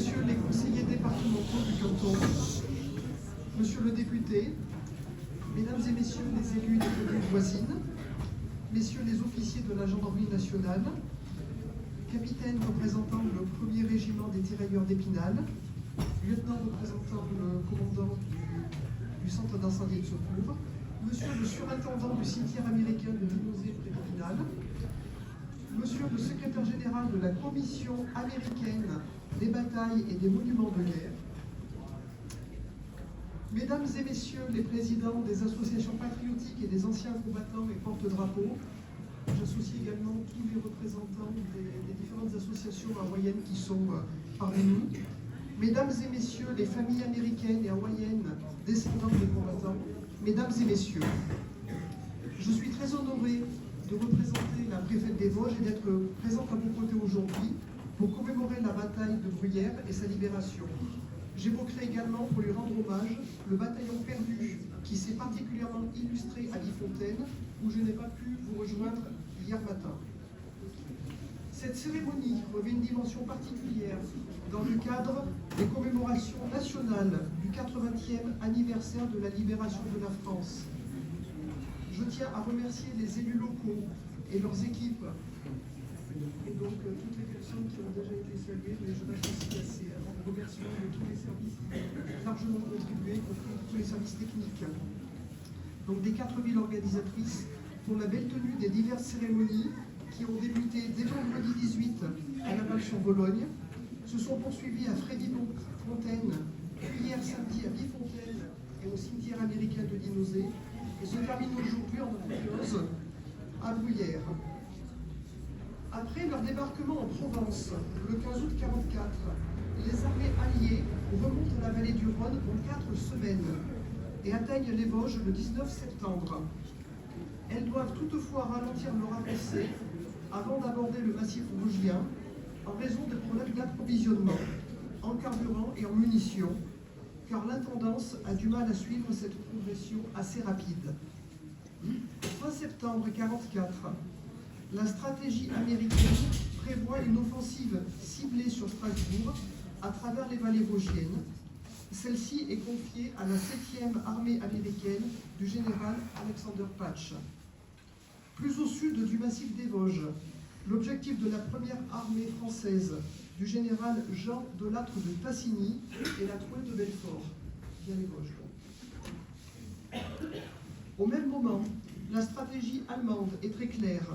Messieurs les conseillers départementaux du canton, Monsieur le député, Mesdames et Messieurs les élus des communes voisines, Messieurs les officiers de la gendarmerie nationale, capitaine représentant le 1er régiment des tirailleurs d'Épinal, lieutenant représentant le commandant du centre d'incendie et de secours, Monsieur le surintendant du cimetière américain de Dinosé près d'Épinal, Monsieur le secrétaire général de la Commission américaine des batailles et des monuments de guerre, Mesdames et Messieurs les présidents des associations patriotiques et des anciens combattants et porte-drapeaux, j'associe également tous les représentants des différentes associations hawaïennes qui sont parmi nous, Mesdames et Messieurs les familles américaines et hawaïennes descendantes des combattants, Mesdames et Messieurs, je suis très honoré de représenter la préfète des Vosges et d'être présente à vos côtés aujourd'hui pour commémorer la bataille de Bruyères et sa libération. J'évoquerai également, pour lui rendre hommage, le bataillon perdu qui s'est particulièrement illustré à Guy-Fontaine, où je n'ai pas pu vous rejoindre hier matin. Cette cérémonie revêt une dimension particulière dans le cadre des commémorations nationales du 80e anniversaire de la libération de la France. Je tiens à remercier les élus locaux et leurs équipes, et donc toutes les personnes qui ont déjà été saluées, mais je m'associe à ces remerciements de tous les services qui ont largement contribué, y compris tous les services techniques. Donc des 4 villes organisatrices pour la belle tenue des diverses cérémonies qui ont débuté dès vendredi 18 à Laval-sur-Bologne, se sont poursuivies à Frédéric-Fontaine, puis hier samedi à Guy-Fontaine et au cimetière américain de Dinosé, et se terminent aujourd'hui en apothéose à Bruyères. Après leur débarquement en Provence, le 15 août 1944, les armées alliées remontent la vallée du Rhône en 4 semaines et atteignent les Vosges le 19 septembre. Elles doivent toutefois ralentir leur avancée avant d'aborder le massif vosgien en raison de problèmes d'approvisionnement en carburant et en munitions, car l'intendance a du mal à suivre cette progression assez rapide. Fin septembre 1944, la stratégie américaine prévoit une offensive ciblée sur Strasbourg à travers les vallées vosgiennes. Celle-ci est confiée à la 7e armée américaine du général Alexander Patch. Plus au sud du massif des Vosges, l'objectif de la première armée française du général Jean Delattre de Tassigny est la trouée de Belfort, via les Vosges. Au même moment, la stratégie allemande est très claire.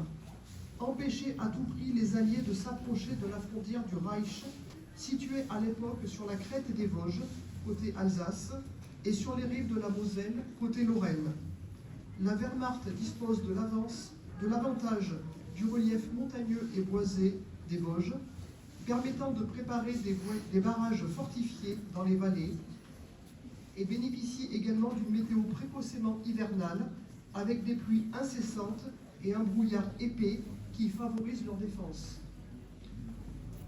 Empêcher à tout prix les Alliés de s'approcher de la frontière du Reich, située à l'époque sur la crête des Vosges, côté Alsace, et sur les rives de la Moselle, côté Lorraine. La Wehrmacht dispose de l'avantage du relief montagneux et boisé des Vosges, permettant de préparer des barrages fortifiés dans les vallées, et bénéficie également d'une météo précocement hivernale, avec des pluies incessantes et un brouillard épais qui favorisent leur défense.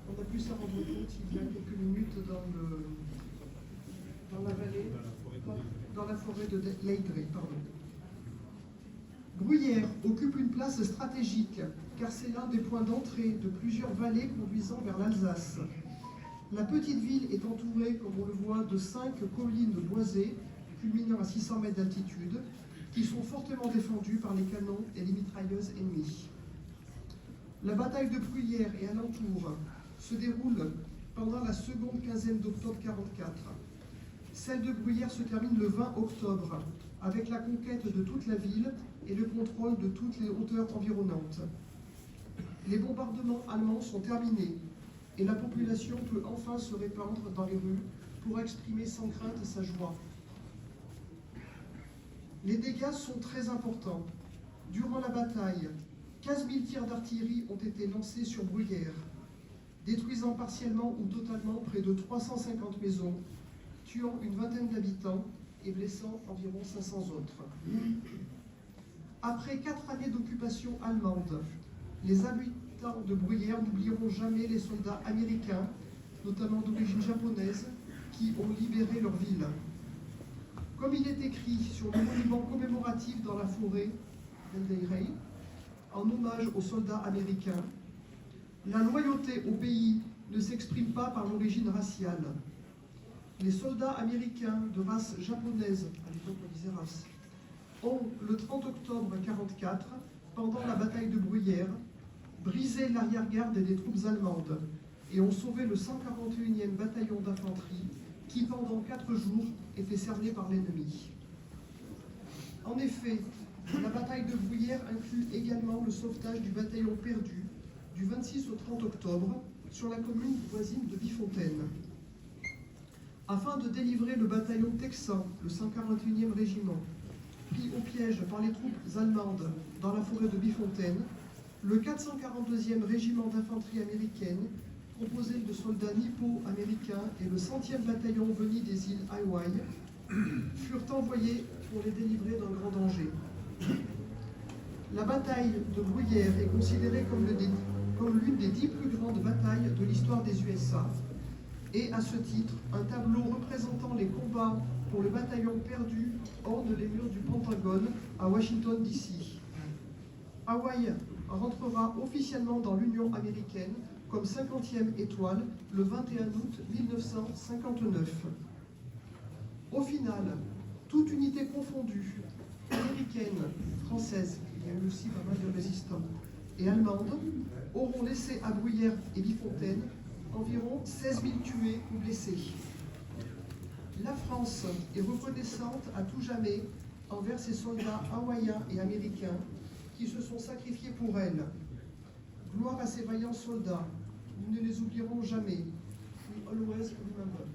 On a pu s'en rendre compte il y a quelques minutes dans la vallée, dans la forêt de Leydré. Bruyères occupe une place stratégique, car c'est l'un des points d'entrée de plusieurs vallées conduisant vers l'Alsace. La petite ville est entourée, comme on le voit, de 5 collines boisées, culminant à 600 mètres d'altitude, qui sont fortement défendues par les canons et les mitrailleuses ennemies. La bataille de Bruyères et alentour se déroule pendant la seconde quinzaine d'octobre 1944. Celle de Bruyères se termine le 20 octobre, avec la conquête de toute la ville et le contrôle de toutes les hauteurs environnantes. Les bombardements allemands sont terminés et la population peut enfin se répandre dans les rues pour exprimer sans crainte sa joie. Les dégâts sont très importants. Durant la bataille, 15 000 tirs d'artillerie ont été lancés sur Bruyères, détruisant partiellement ou totalement près de 350 maisons, tuant une vingtaine d'habitants et blessant environ 500 autres. Après 4 années d'occupation allemande, les habitants de Bruyères n'oublieront jamais les soldats américains, notamment d'origine japonaise, qui ont libéré leur ville. Comme il est écrit sur le monument commémoratif dans la forêt d'Eldeirey, en hommage aux soldats américains, la loyauté au pays ne s'exprime pas par l'origine raciale. Les soldats américains de race japonaise, à l'époque on disait race, ont, le 30 octobre 1944, pendant la bataille de Bruyères, brisé l'arrière-garde des troupes allemandes et ont sauvé le 141e bataillon d'infanterie qui, pendant 4 jours, était cerné par l'ennemi. En effet, la bataille de Bruyères inclut également le sauvetage du bataillon perdu du 26 au 30 octobre sur la commune voisine de Bifontaine. Afin de délivrer le bataillon texan, le 141e régiment, pris au piège par les troupes allemandes dans la forêt de Bifontaine, le 442e régiment d'infanterie américaine, composé de soldats nippo-américains et le 100e bataillon venu des îles Hawaï, furent envoyés pour les délivrer d'un grand danger. La bataille de Bruyères est considérée comme l'une des 10 plus grandes batailles de l'histoire des USA, et à ce titre, un tableau représentant les combats pour le bataillon perdu orne les murs du Pentagone à Washington, D.C. Hawaï rentrera officiellement dans l'Union américaine comme 50e étoile le 21 août 1959. Au final, toute unité confondue, américaine, française, il y a eu aussi pas mal de résistants, et allemande, auront laissé à Bruyères et Bifontaine environ 16 000 tués ou blessés. La France est reconnaissante à tout jamais envers ses soldats hawaïens et américains qui se sont sacrifiés pour elle. Gloire à ces vaillants soldats, nous ne les oublierons jamais. We always remember.